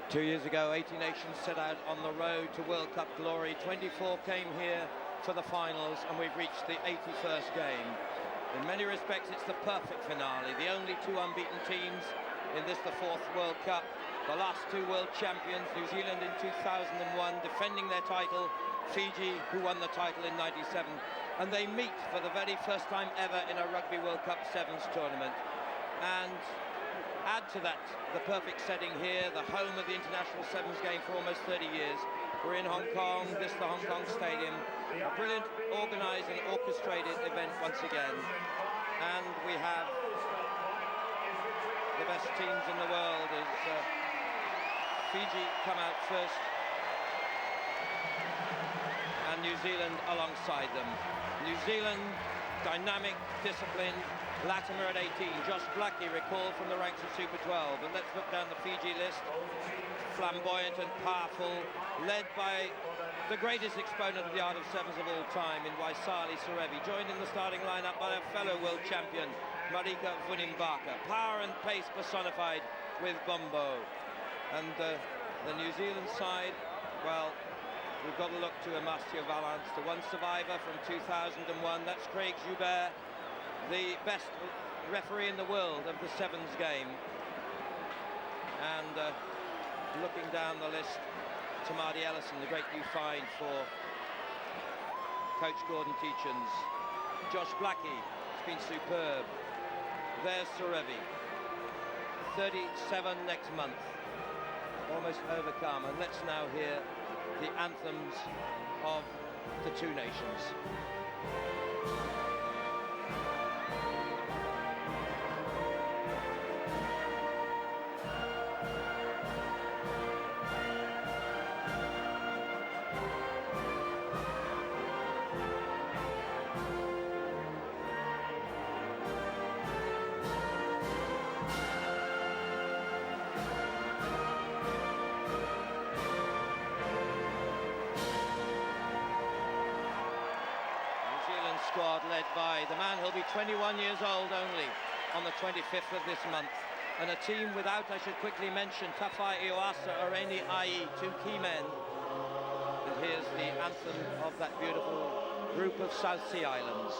2 years ago, 80 nations set out on the road to World Cup glory. 24 came here for the finals, and we've reached the 81st game. In many respects, it's the perfect finale. The only two unbeaten teams in this, the fourth World Cup. The last two world champions, New Zealand in 2001, defending their title, Fiji, who won the title in '97. And they meet for the very first time ever in a Rugby World Cup Sevens tournament. And add to that the perfect setting here, the home of the International Sevens game for almost 30 years. We're in Hong Kong, this is the Hong Kong Stadium. A brilliant organised and orchestrated event once again. And we have the best teams in the world as Fiji come out first and New Zealand alongside them. New Zealand, dynamic, disciplined. Latimer at 18, Josh Blackie recalled from the ranks of Super 12. But let's look down the Fiji list. Flamboyant and powerful, led by the greatest exponent of the art of sevens of all time in Waisali Serevi, joined in the starting lineup by a fellow world champion, Marika Vunimbaka. Power and pace personified with Bombo. And the New Zealand side, well, we've got to look to Amasio Valance, the one survivor from 2001. That's Craig Joubert, the best referee in the world of the sevens game. And looking down the list, Tamati Ellison, the great new find for Coach Gordon Teachins. Josh Blackie has been superb. There's Serevi, 37 next month, almost overcome. And let's now hear the anthems of the two nations. Squad led by the man who'll be 21 years old only on the 25th of this month, and a team without, I should quickly mention, Tafai Iwasa, Oreni Ai, two key men. And here's the anthem of that beautiful group of South Sea Islands.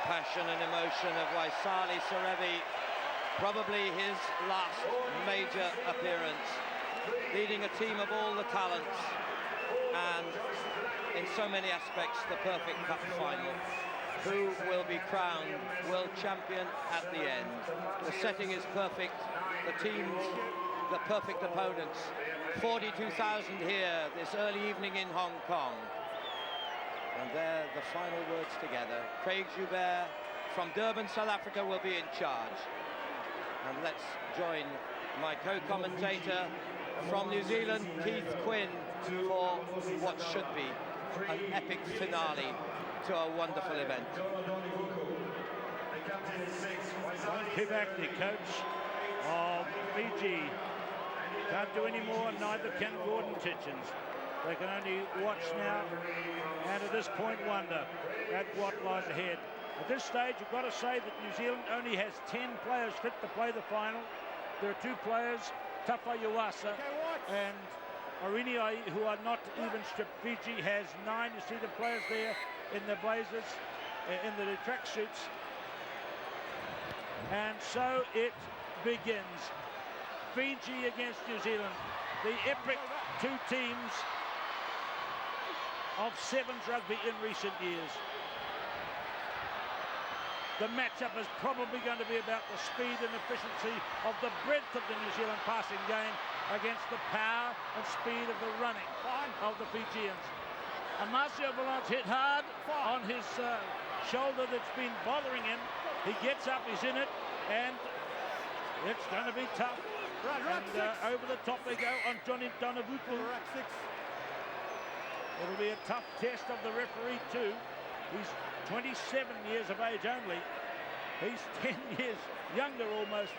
Passion and emotion of Waisali Serevi, probably his last major appearance, leading a team of all the talents, and in so many aspects the perfect cup final. Who will be crowned world champion at the end? The setting is perfect, the teams, the perfect opponents. 42,000 here this early evening in Hong Kong. And there, the final words together. Craig Joubert from Durban, South Africa, will be in charge. And let's join my co-commentator from New Zealand, Keith Quinn, for what should be an epic finale to a wonderful event. Pivak, the coach of Fiji, can't do any more, neither can Gordon Teachins. They can only watch now, and at this point wonder at what lies ahead. At this stage, you've got to say that New Zealand only has 10 players fit to play the final. There are two players, Tafa Iwasa and Oriniai, who are not even stripped. Fiji has 9. You see the players there in the blazers, in the tracksuits. And so it begins. Fiji against New Zealand. The epic two teams of sevens rugby in recent years. The matchup is probably going to be about the speed and efficiency of the breadth of the New Zealand passing game against the power and speed of the running of the Fijians. Amasio Valance hit hard on his shoulder that's been bothering him. He gets up, he's in it, and it's going to be tough. And over the top they go on Johnny Donavutu. It'll be a tough test of the referee too. He's 27 years of age only. He's 10 years younger almost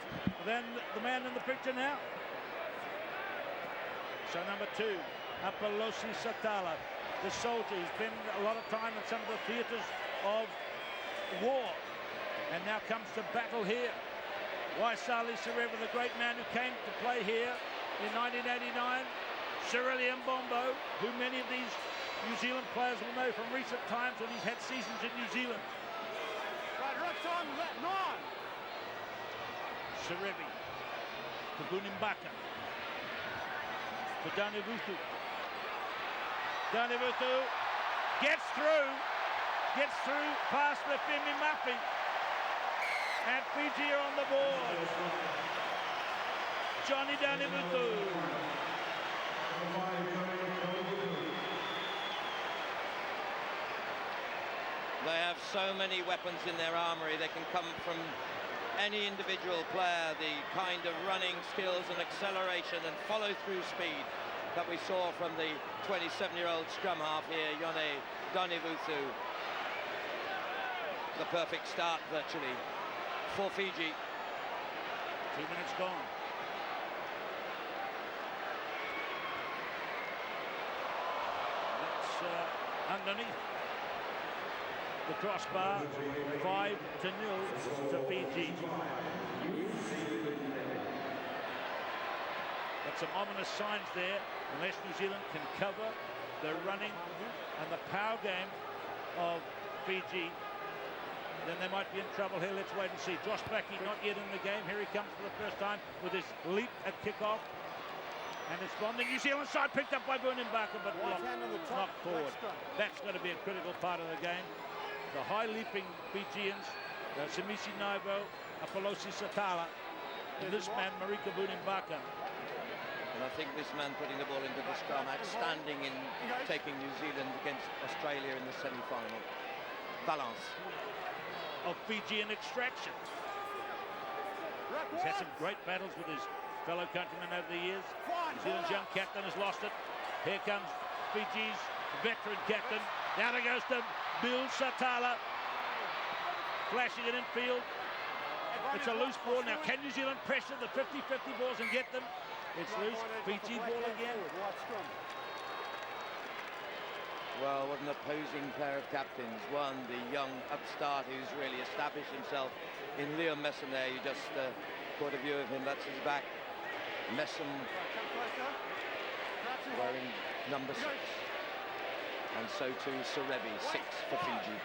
than the man in the picture now. So number 2, Apolosi Satala, the soldier who's spent a lot of time in some of the theatres of war and now comes to battle here. Waisali Sareva, the great man who came to play here in 1989. Cerillium Bombo, who many of these New Zealand players will know from recent times when he's had seasons in New Zealand. Serevi, Kabunimbaka, for Donavutu. Donavutu gets through past Lefemi Mafi. And Fiji are on the board. Johnny Donavutu. They have so many weapons in their armory. They can come from any individual player. The kind of running skills and acceleration and follow-through speed that we saw from the 27-year-old scrum half here, Yone Donavutu. The perfect start, virtually, for Fiji. 2 minutes gone. That's underneath the crossbar, 5-0 to Fiji. But some ominous signs there. Unless New Zealand can cover the running and the power game of Fiji, then they might be in trouble here. Let's wait and see. Josh Blackie not yet in the game. Here he comes for the first time with his leap at kickoff. And it's from the New Zealand side, picked up by Buildup, but knocked forward. That's going to be a critical part of the game. The high-leaping Fijians, Simisi Naivo, Apolosi Satala, and this man, Marika Buildup. And I think this man putting the ball into the scrum, outstanding in taking New Zealand against Australia in the semi-final. Balance. Of Fijian extraction. He's had some great battles with his fellow countrymen over the years. New Zealand's young captain has lost it. Here comes Fiji's veteran captain. Down it goes to Bill Satala. Flashing it in field. It's a loose ball. Now can New Zealand pressure the 50-50 balls and get them? It's loose. Fiji ball again. Well, what an opposing pair of captains. One, the young upstart who's really established himself in Liam Messam there. You just caught a view of him. That's his back. Messam wearing number 6. And so too Serevi, 6 for Fiji.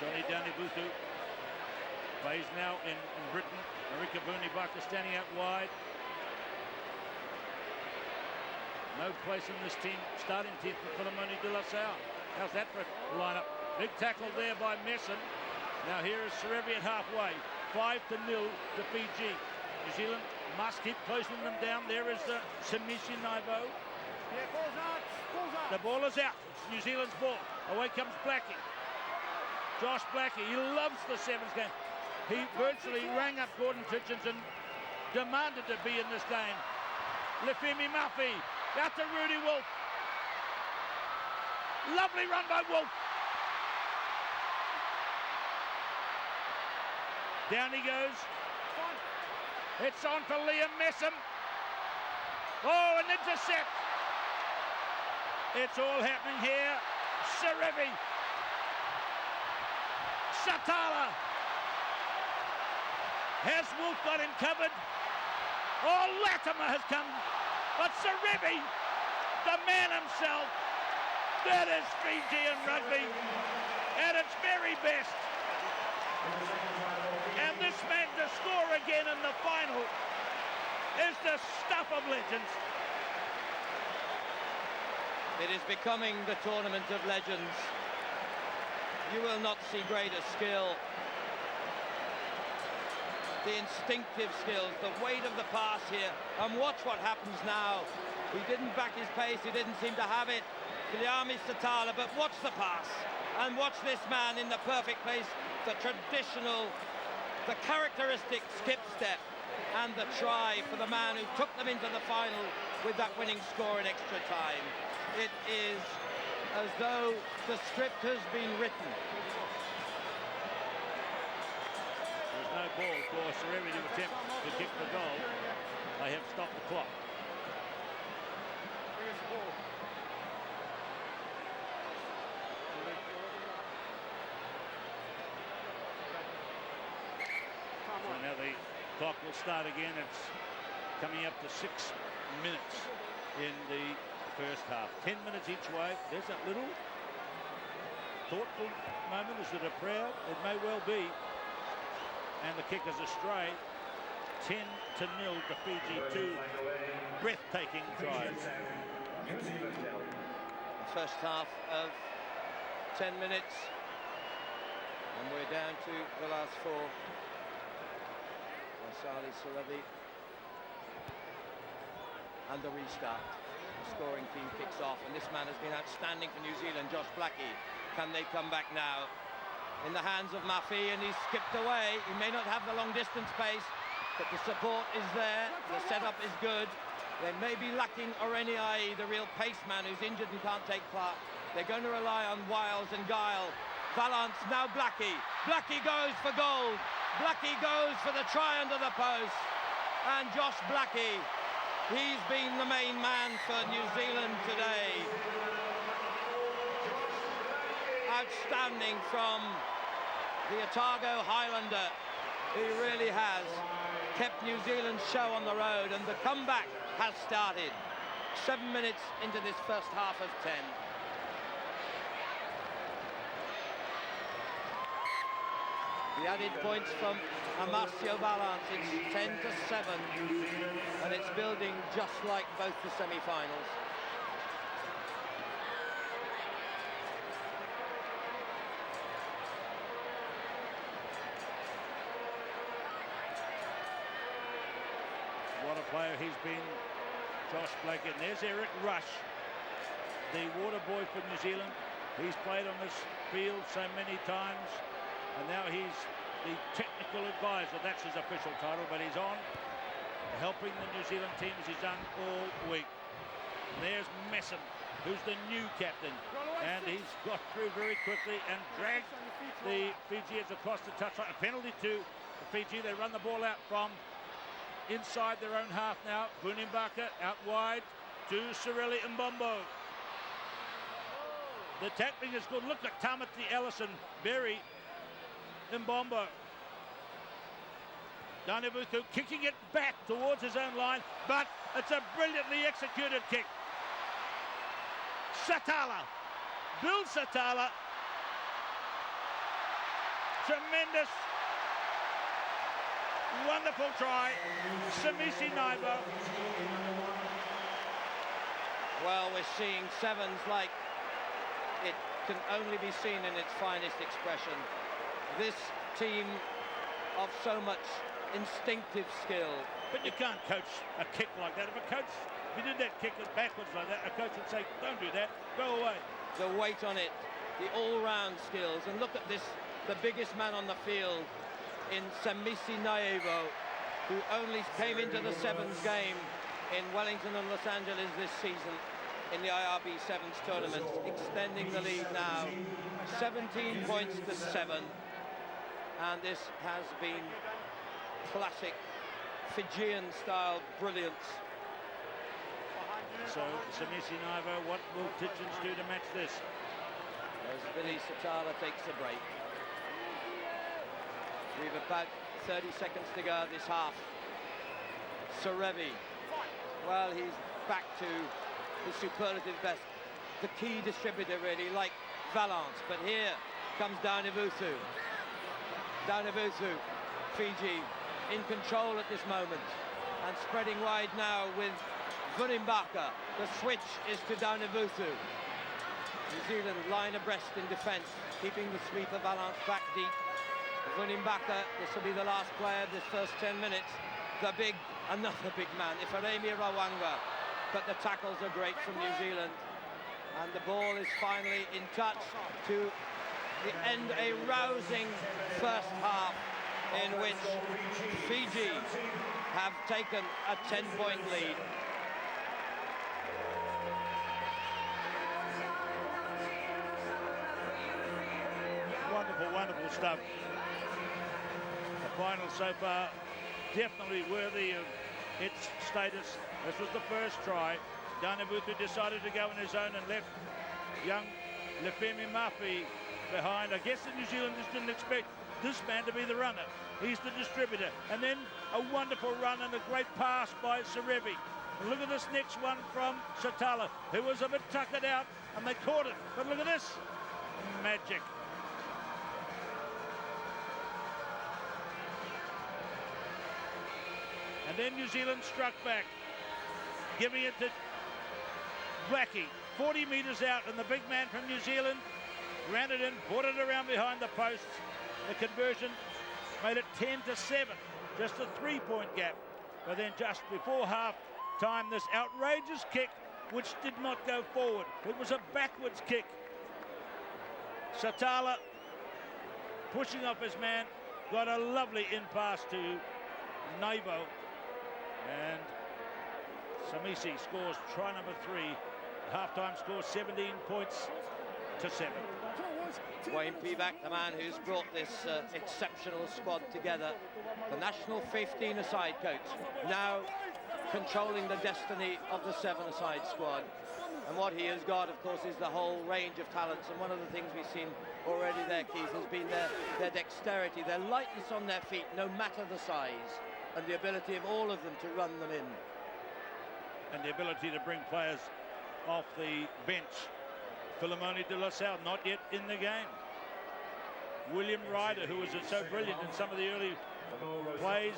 Johnny Donavutu plays now in Britain. Marika Buildup standing out wide. No place in this team, starting team for Filimoni de la Salle. How's that for a lineup? Big tackle there by Messam. Now here is Serevi at halfway. 5-0 to Fiji. New Zealand must keep closing them down. There is Simisi Naivo. The ball is out. It's New Zealand's ball. Away comes Blackie. Josh Blackie, he loves the sevens game. He virtually rang up Gordon Titchens and demanded to be in this game. Lefemi Mafi. Out to Rudy Wolf. Lovely run by Wolf. Down he goes. It's on for Liam Messam. Oh, an intercept. It's all happening here. Serevi. Satala. Has Wolf got him covered? Oh, Latimer has come But Serevi, the man himself, that is Fijian rugby at its very best. And this man to score again in the final is the stuff of legends. It is becoming the tournament of legends. You will not see greater skill. The instinctive skills, the weight of the pass here, and watch what happens now. He didn't back his pace, he didn't seem to have it. Viliami Satala, but watch the pass, and watch this man in the perfect place, the traditional, the characteristic skip step, and the try for the man who took them into the final with that winning score in extra time. It is as though the script has been written. There's no ball for Serevi to attempt to kick the goal. They have stopped the clock. So now the clock will start again. It's coming up to 6 minutes in the first half. 10 minutes each way. There's that little thoughtful moment. Is it a prayer? It may well be. And the kick is astray. 10-0 to Fiji. 2 breathtaking tries. The first half of 10 minutes. And we're down to the last 4. Waisali Serevi. And the restart. The scoring team kicks off, and this man has been outstanding for New Zealand, Josh Blackie. Can they come back now? In the hands of Mafi, and he's skipped away. He may not have the long distance pace, but the support is there. The setup is good. They may be lacking Oreniai, the real pace man who's injured and can't take part. They're going to rely on Wiles and Guile. Valance, now Blackie. Blackie goes for gold. Blackie goes for the try under the post. And Josh Blackie, he's been the main man for New Zealand today. Outstanding from the Otago Highlander. He really has kept New Zealand's show on the road, and the comeback has started. 7 minutes into this first half of 10. The added points from Amasio Valance. It's 10-7, and it's building just like both the semi-finals. What a player he's been, Josh Blackie. And there's Eric Rush, the water boy for New Zealand. He's played on this field so many times, and now he's the technical advisor. That's his official title, but he's on helping the New Zealand team as he's done all week. There's Messon, who's the new captain, and he's got through very quickly and dragged the Fijians across the touchline. A penalty to Fiji. They run the ball out from inside their own half now. Bunimbaka out wide to Sorelli Mbombo. The tackling is good. Look at Tamati Ellison, Berry, Mbombo. Danebuku kicking it back towards his own line, but it's a brilliantly executed kick. Satala, Bill Satala, tremendous, wonderful try. Samisi Naibo. Well, we're seeing sevens like it can only be seen in its finest expression. This team of so much instinctive skill. But you can't coach a kick like that. If you did that kick backwards like that, a coach would say, don't do that, go away. The weight on it, the all-round skills, and look at this, the biggest man on the field in Samisi Naivo, who only came into the sevens game in Wellington and Los Angeles this season in the IRB Sevens tournament, extending the lead now 17 points to 7, and this has been classic Fijian-style brilliance. So, Samisi Naivo, what will Titchens do to match this? As Billy Satala takes a break. We've about 30 seconds to go this half. Serevi, well, he's back to his superlative best. The key distributor, really, like Valance. But here comes Daunivutu. Daunivutu, Fiji, in control at this moment. And spreading wide now with Vunimbaka. The switch is to Daunivutu. New Zealand line abreast in defence, keeping the sweeper Valance back deep. Vunimbaka, this will be the last player of this first 10 minutes. Another big man, Ifeanyi Rawanga. But the tackles are great from New Zealand. And the ball is finally in touch to end a rousing first half in which Fiji have taken a 10-point lead. Wonderful, wonderful stuff. The final so far definitely worthy of its status. This was the first try. Daunivutu decided to go in his own and left young Lefemi Mafi behind. I guess the New Zealanders didn't expect this man to be the runner. He's the distributor. And then a wonderful run and a great pass by Serevi. And look at this next one from Satala, who was a bit tuckered out, and they caught it. But look at this. Magic. And then New Zealand struck back, giving it to Blackie, 40 metres out, and the big man from New Zealand ran it in, put it around behind the posts. The conversion made it 10-7, just a 3-point gap. But then just before half-time, this outrageous kick, which did not go forward. It was a backwards kick. Satala, pushing off his man, got a lovely in-pass to Naivo. And Samisi scores try number 3. Half-time score 17 points to 7. Wayne Pivac, the man who's brought this exceptional squad together. The national 15-a-side coach, now controlling the destiny of the 7-a-side squad. And what he has got, of course, is the whole range of talents. And one of the things we've seen already there, Keith, has been their dexterity, their lightness on their feet, no matter the size, and the ability of all of them to run them in. And the ability to bring players off the bench. Filimoni de la Salle not yet in the game. William Ryder, who was so brilliant in some of the early plays,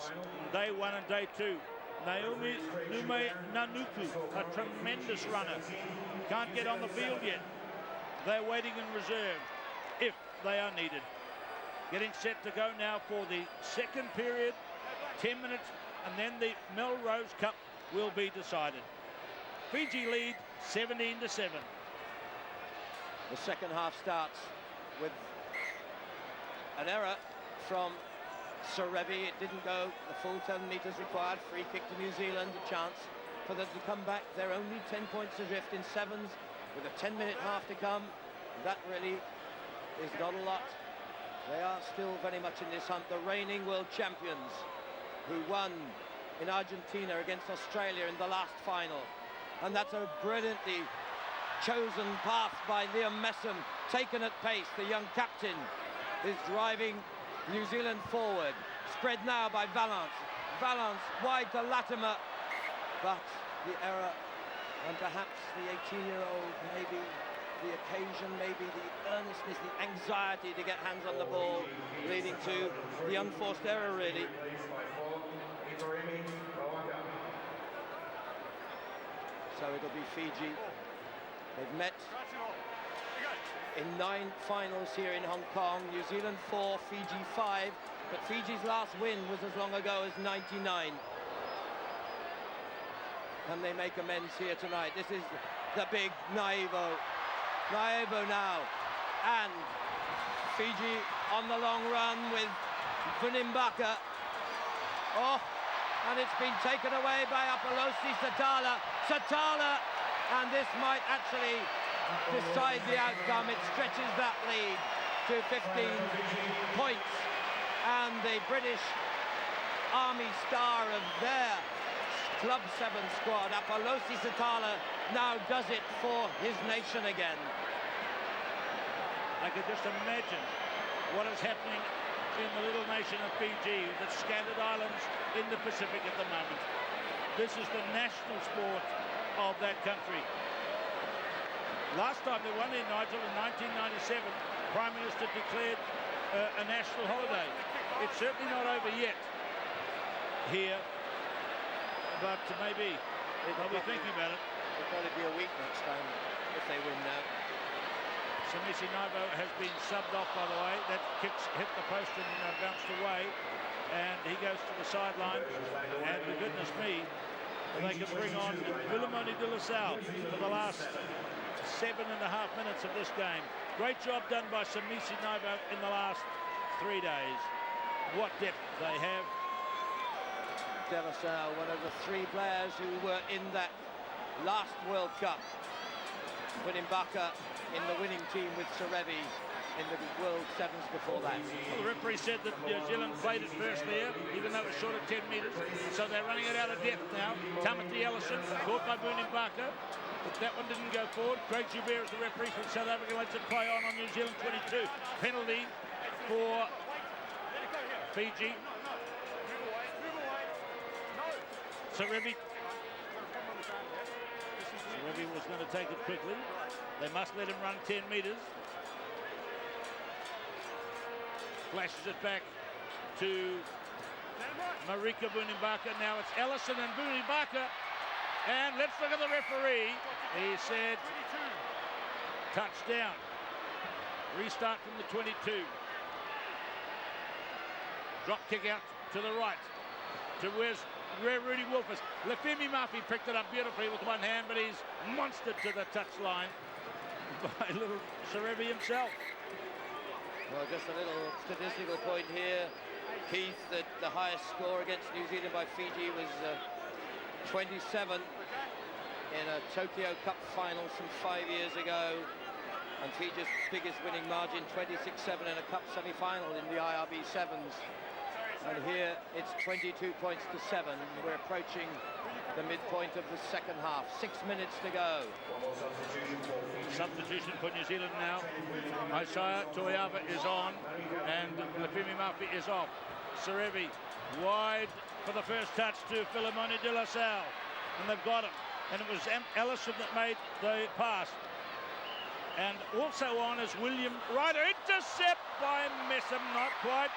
day 1 and day 2. Naomi Nume Nanuku, a tremendous runner. Can't get on the field yet. They're waiting in reserve if they are needed. Getting set to go now for the second period. 10 minutes, and then the Melrose Cup will be decided. Fiji lead 17-7. The second half starts with an error from Serevi. It didn't go the full 10 metres required. Free kick to New Zealand, a chance for them to come back. They're only 10 points adrift in sevens with a 10-minute half to come. That really is not a lot. They are still very much in this hunt. The reigning world champions who won in Argentina against Australia in the last final. And that's a brilliantly chosen path by Liam Messam, taken at pace. The young captain is driving New Zealand forward. Spread now by Valance. Valance wide to Latimer, but the error, and perhaps the 18-year-old, maybe the occasion, maybe the earnestness, the anxiety to get hands on the ball, leading to the unforced error, really. So it'll be Fiji. They've met in 9 finals here in Hong Kong. New Zealand 4, Fiji 5. But Fiji's last win was as long ago as '99. Can they make amends here tonight? This is the big Naivo. Naivo now. And Fiji on the long run with Vunimbaka. Oh, and it's been taken away by Apolosi Satala. Satala, and this might actually decide the outcome. It stretches that lead to 15 points. And the British Army star of their Club 7 squad, Apolosi Satala, now does it for his nation again. I could just imagine what is happening in the little nation of Fiji, the scattered islands in the Pacific at the moment. This is the national sport of that country. Last time they won in Nigel in 1997, Prime Minister declared a national holiday. It's certainly not over yet here, but maybe they'll be thinking about it. It'll probably be a week next time if they win now. Samisi Naivo has been subbed off, by the way. That kicks hit the post and bounced away, and he goes to the sideline. And for goodness me, they can bring on Willemoni de La Salle for the last 7.5 minutes of this game. Great job done by Samisi Naivo in the last 3 days. What depth they have. De La Salle, one of the 3 players who were in that last World Cup, winning Baka in the winning team with Serevi in the World Sevens before that. Well, the referee said that New Zealand played it first there, even though it was short of 10 metres. So they're running it out of depth now. Tamati Ellison, caught by Boone Baka. But that one didn't go forward. Craig Joubert is the referee from South Africa. Lets it play on New Zealand 22. Penalty for Fiji. Serevi was going to take it quickly. They must let him run 10 metres. Flashes it back to Marika Boonimbaka. Now it's Ellison and Boonimbaka. And let's look at the referee. He said touchdown. Restart from the 22. Drop kick out to the right. To where's Rudy Wolf is. Lefemi Murphy picked it up beautifully with one hand, but he's monstered to the touchline by little Serevi himself. Well, just a little statistical point here, Keith, that the highest score against New Zealand by Fiji was 27 in a Tokyo Cup final some 5 years ago, and Fiji's biggest winning margin, 26-7 in a Cup semi-final in the IRB Sevens. And here it's 22 points to 7. We're approaching the midpoint of the second half. 6 minutes to go. Substitution for New Zealand now. Isaiah Toiava is on and Lefemi Murphy is off. Serevi wide for the first touch to Willemoni de La Salle. And they've got him. And it was Ellison that made the pass. And also on is William Ryder. Intercept by Messam, not quite.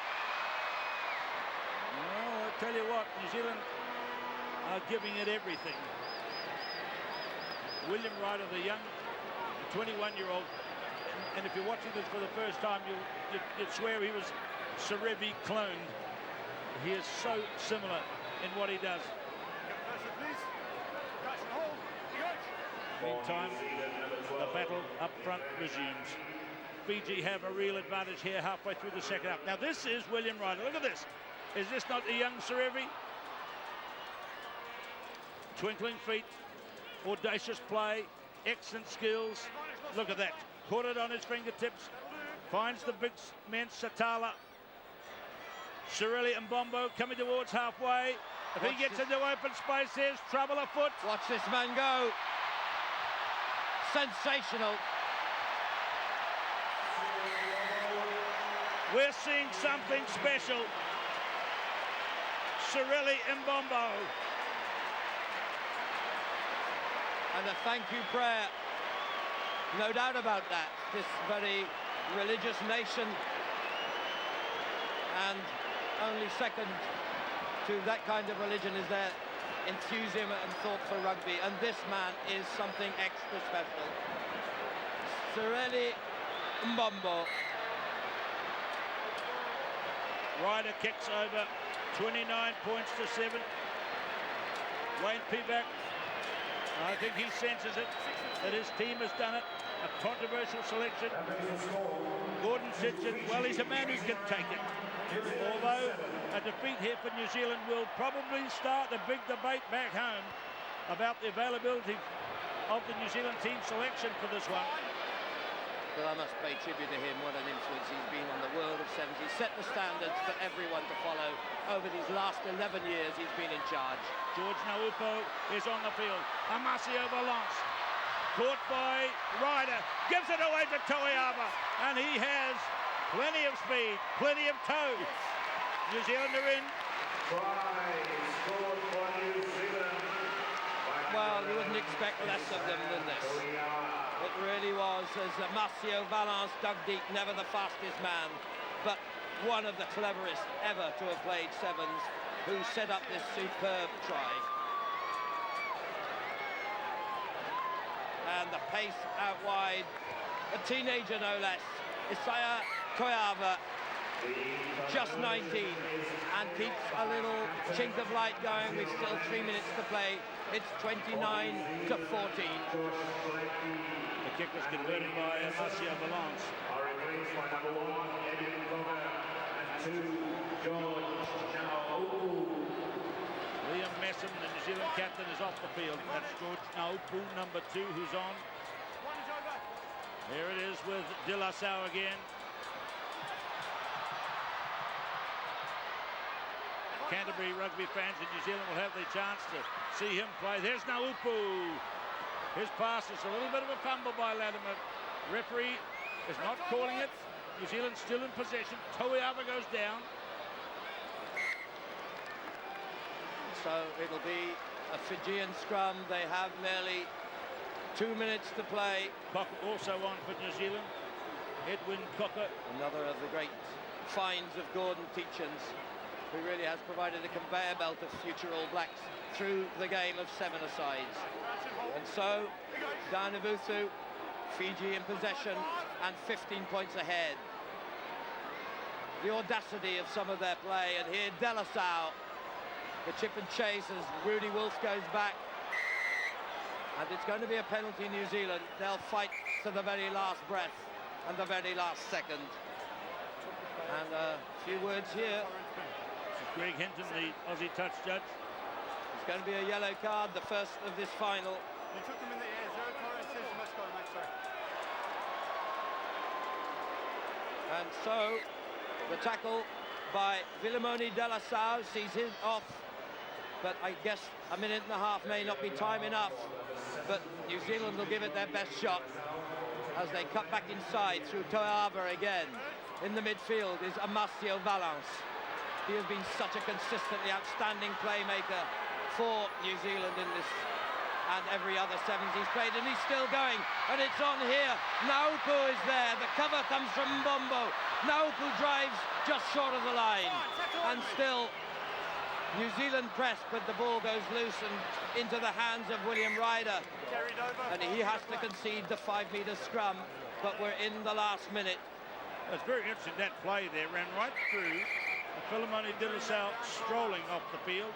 No, I tell you what, New Zealand are giving it everything. William Ryder, the young 21-year-old, and if you're watching this for the first time, you'd swear he was Serevi cloned. He is so similar in what he does. Meantime, the battle up front resumes. Fiji have a real advantage here halfway through the second half. Now this is William Ryder. Look at this. Is this not a young Serevi? Twinkling feet, audacious play, excellent skills. Look at that. Caught it on his fingertips. Finds the big man Satala. Shirley and Bombo coming towards halfway. If he gets into open space, there's trouble afoot. Watch this man go. Sensational. We're seeing something special. Shirley and Bombo. And a thank you prayer. No doubt about that. This very religious nation. And only second to that kind of religion is their enthusiasm and thought for rugby. And this man is something extra special. Shirley Mbombo. Ryder kicks over, 29 points to 7. Wayne Pivac, I think he senses it, that his team has done it. A controversial selection. Gordon Sitchin, well, he's a man who can take it. Although a defeat here for New Zealand will probably start a big debate back home about the availability of the New Zealand team selection for this one. But I must pay tribute to him. What an influence he's been on the world of sevens. He's set the standards for everyone to follow over these last 11 years he's been in charge. George Naupo is on the field. Amasio Valance, caught by Ryder, gives it away to Toiava, and he has plenty of speed, plenty of toe. New Zealand are in. Well, you wouldn't expect less of them than this. It really was, as Marcio Valence dug deep, never the fastest man, but one of the cleverest ever to have played sevens, who set up this superb try. And the pace out wide, a teenager no less, Isaiah Koyava, just 19, and keeps a little chink of light going with still 3 minutes to play. It's 29-14. The kick was converted by Marcio Valence. Liam Messam, the New Zealand captain, is off the field. That's George Naupu, number 2, who's on. There it is with De La Salle again. Canterbury rugby fans in New Zealand will have their chance to see him play. There's Naupu. His pass is a little bit of a fumble by Latimer. Referee is not calling it. New Zealand still in possession. Toiava goes down. So it'll be a Fijian scrum. They have nearly 2 minutes to play. Cocker also on for New Zealand. Edwin Cocker. Another of the great finds of Gordon Tietjens, who really has provided a conveyor belt of future All Blacks through the game of 7-a-sides. And so, Danavuthu, Fiji in possession and 15 points ahead. The audacity of some of their play, and here De La Salle, the chip and chase as Rudy Wolf goes back. And it's going to be a penalty, New Zealand. They'll fight to the very last breath and the very last second. And a few words here. Greg Hinton, the Aussie touch judge. It's going to be a yellow card, the first of this final. You took them in the air, 0 corner, says you must go, mate, sir. And so, the tackle by Vilimoni De La Salle sees him off. But I guess a minute and a half may not be time enough. But New Zealand will give it their best shot as they cut back inside through Toiava again. In the midfield is Marcio Valence. He has been such a consistently outstanding playmaker for New Zealand in this and every other sevens he's played, and he's still going, and it's on here. Naupu is there, the cover comes from Mbombo. Naupu drives just short of the line, and still New Zealand press, but the ball goes loose and into the hands of William Ryder, and he has to concede the 5-metre scrum, but we're in the last minute. It's very interesting, that play there ran right through Filimoni De La Salle strolling off the field.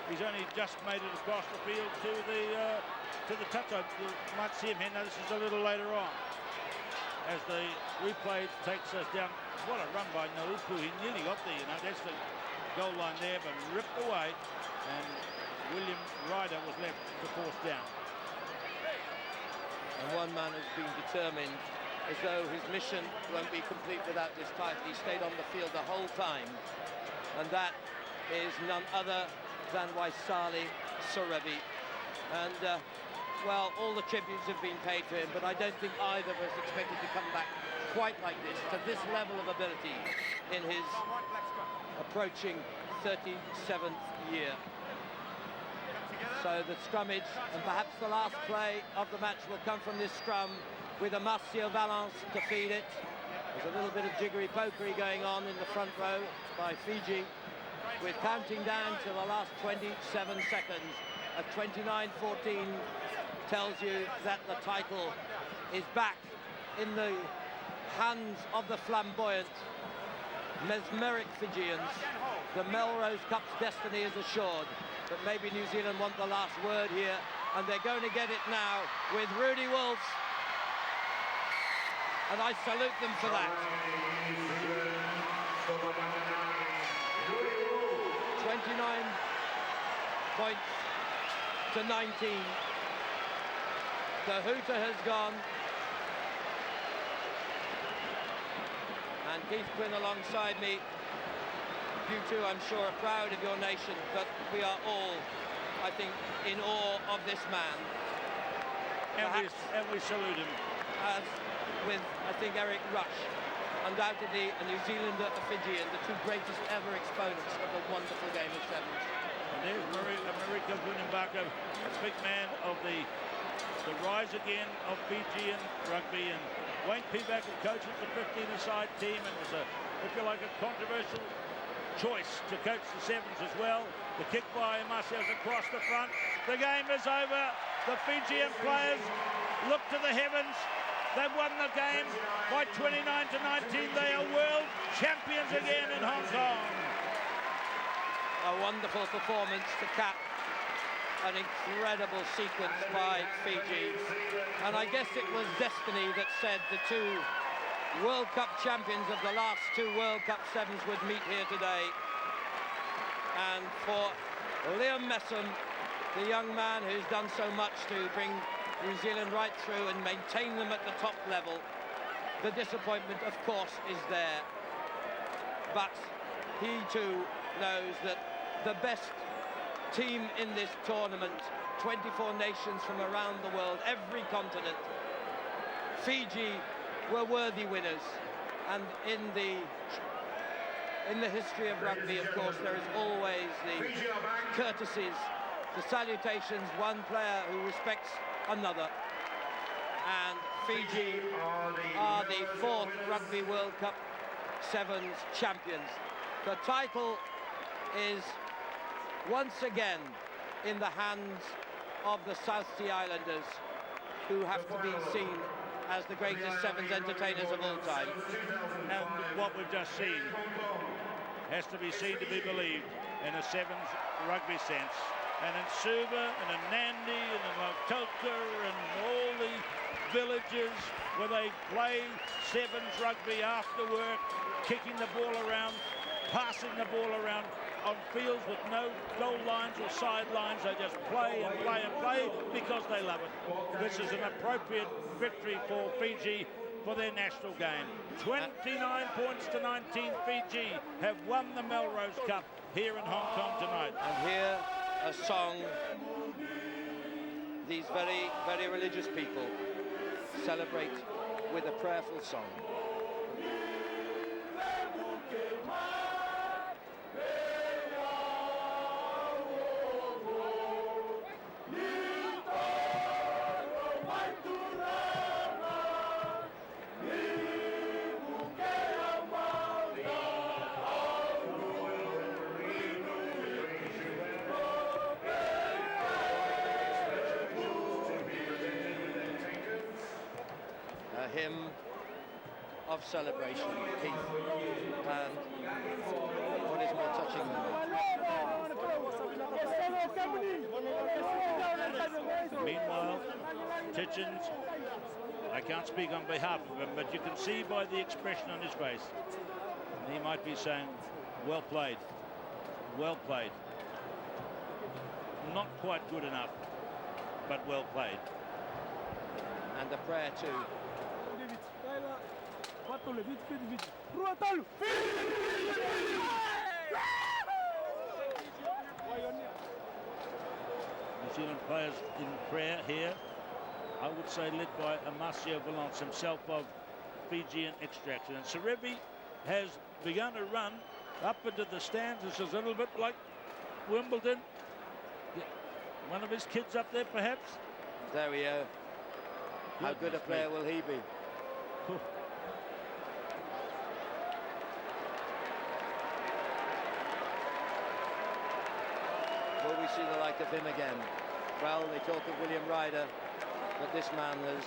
He's only just made it across the field to the touch. You might see him here. Now this is a little later on as the replay takes us down. What a run by Naupu. He nearly got there, you know. That's the goal line there, but ripped away, and William Ryder was left to force down. And one man has been determined, as though his mission won't be complete without this title. He stayed on the field the whole time, and that is none other than Waisali Sorevi. And, well, all the tributes have been paid to him, but I don't think either was expected to come back quite like this, to this level of ability in his approaching 37th year. So the scrummage, and perhaps the last play of the match, will come from this scrum with a Marcio Valence to feed it. There's a little bit of jiggery-pokery going on in the front row by Fiji, with counting down to the last 27 seconds. At 29-14 tells you that the title is back in the hands of the flamboyant, mesmeric Fijians. The Melrose Cup's destiny is assured, but maybe New Zealand want the last word here, and they're going to get it now with Rudy Wolf, and I salute them for that. 29 points to 19. The hooter has gone. And Keith Quinn alongside me. You too, I'm sure, are proud of your nation, but we are all, I think, in awe of this man. And we salute him. As with, I think, Eric Rush, undoubtedly a New Zealander, a Fijian, the two greatest ever exponents of the wonderful game of sevens. there's Marika Vunimbaka, a big man of the rise again of Fijian rugby, and Wayne Pivac, who coaches the 15-a-side team and was if you like, a controversial choice to coach the Sevens as well. The kick by Marcios across the front. The game is over. The Fijian players look to the heavens. They've won the game by 29-19. They are world champions again in Hong Kong. A wonderful performance to cap an incredible sequence by Fiji. And I guess it was destiny that said the two World Cup champions of the last two World Cup Sevens would meet here today. And for Liam Messam, the young man who's done so much to bring New Zealand right through and maintain them at the top level, the disappointment, of course, is there. But he too knows that the best team in this tournament, 24 nations from around the world, every continent, Fiji were worthy winners. And in the history of rugby, of course, there is always the courtesies, the salutations, one player who respects another. And Fiji are the 4th Rugby World Cup Sevens champions. The title is once again in the hands of the South Sea Islanders, who have to be seen as the greatest Sevens entertainers of all time. And what we've just seen has to be seen to be believed in a Sevens rugby sense. And in Suva and in Nandi and in Lautoka and all the villages where they play Sevens rugby after work, kicking the ball around, passing the ball around on fields with no goal lines or sidelines. They just play and play and play because they love it. This is an appropriate victory for Fiji for their national game. 29 points to 19. Fiji have won the Melrose Cup here in Hong Kong tonight. And here a song these very, very religious people celebrate with a prayerful song. Hymn of celebration, Keith, and what is more touching than that? Meanwhile, Titchens, I can't speak on behalf of him, but you can see by the expression on his face, he might be saying, well played, well played. Not quite good enough, but well played. And a prayer too. New Zealand players in prayer here, I would say led by Amasio Valance, himself of Fijian extraction. And Serevi has begun to run up into the stands. This is a little bit like Wimbledon. One of his kids up there, perhaps. There we go. How good a player will he be? Will we see the like of him again? Well, they talk of William Ryder, but this man has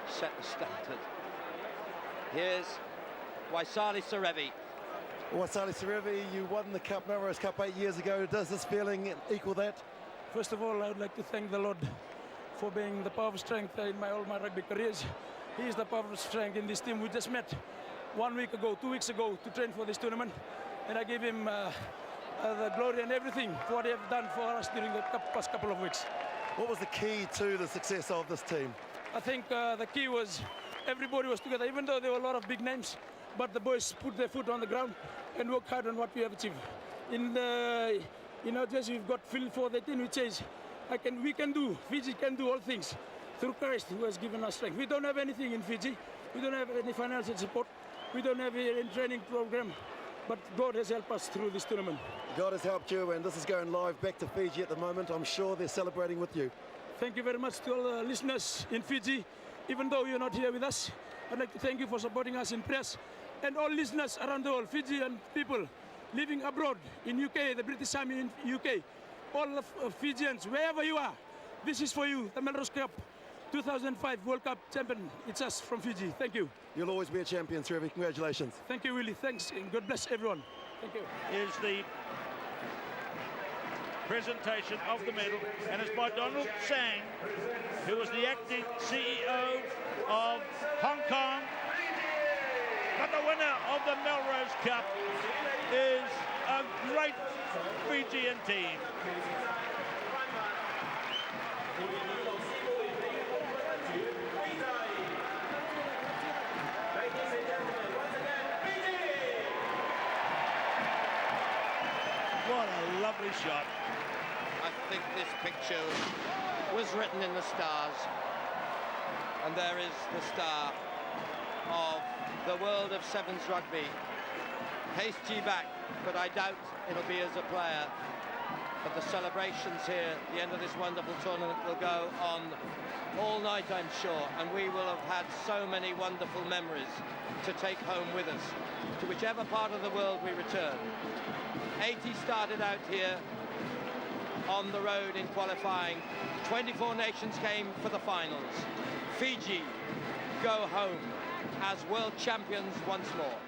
set the standard. Here's Waisali Serevi. Waisali Serevi, you won the Cup, Melrose Cup 8 years ago. Does this feeling equal that? First of all, I would like to thank the Lord for being the power of strength in all my rugby careers. He is the power of strength in this team. We just met 1 week ago, 2 weeks ago to train for this tournament, and I gave him the glory and everything for what he has done for us during the past couple of weeks. What was the key to the success of this team? I think the key was everybody was together, even though there were a lot of big names, but the boys put their foot on the ground and worked hard on what we have achieved. In our jersey, we've got Phil for the team, which says, we can do, Fiji can do all things through Christ who has given us strength. We don't have anything in Fiji. We don't have any financial support. We don't have any training program. But God has helped us through this tournament. God has helped you, and this is going live back to Fiji at the moment. I'm sure they're celebrating with you. Thank you very much to all the listeners in Fiji. Even though you're not here with us, I'd like to thank you for supporting us in press. And all listeners around the world, Fijian people living abroad in UK, the British Army in UK, all of Fijians, wherever you are, this is for you, the Melrose Cup 2005 World Cup champion. It's us from Fiji. Thank you. You'll always be a champion, Serevi. Congratulations. Thank you, Willie. Thanks, and God bless everyone. Thank you. Is the presentation of the medal, and it's by Donald Tsang, who was the acting CEO of Hong Kong. But the winner of the Melrose Cup is a great Fijian team. What a lovely shot. I think this picture was written in the stars, and there is the star of the world of sevens rugby. Hasty back, but I doubt it'll be as a player. But the celebrations here at the end of this wonderful tournament will go on all night, I'm sure, and we will have had so many wonderful memories to take home with us to whichever part of the world we return. 80 started out here on the road in qualifying. 24 nations came for the finals. Fiji go home as world champions once more.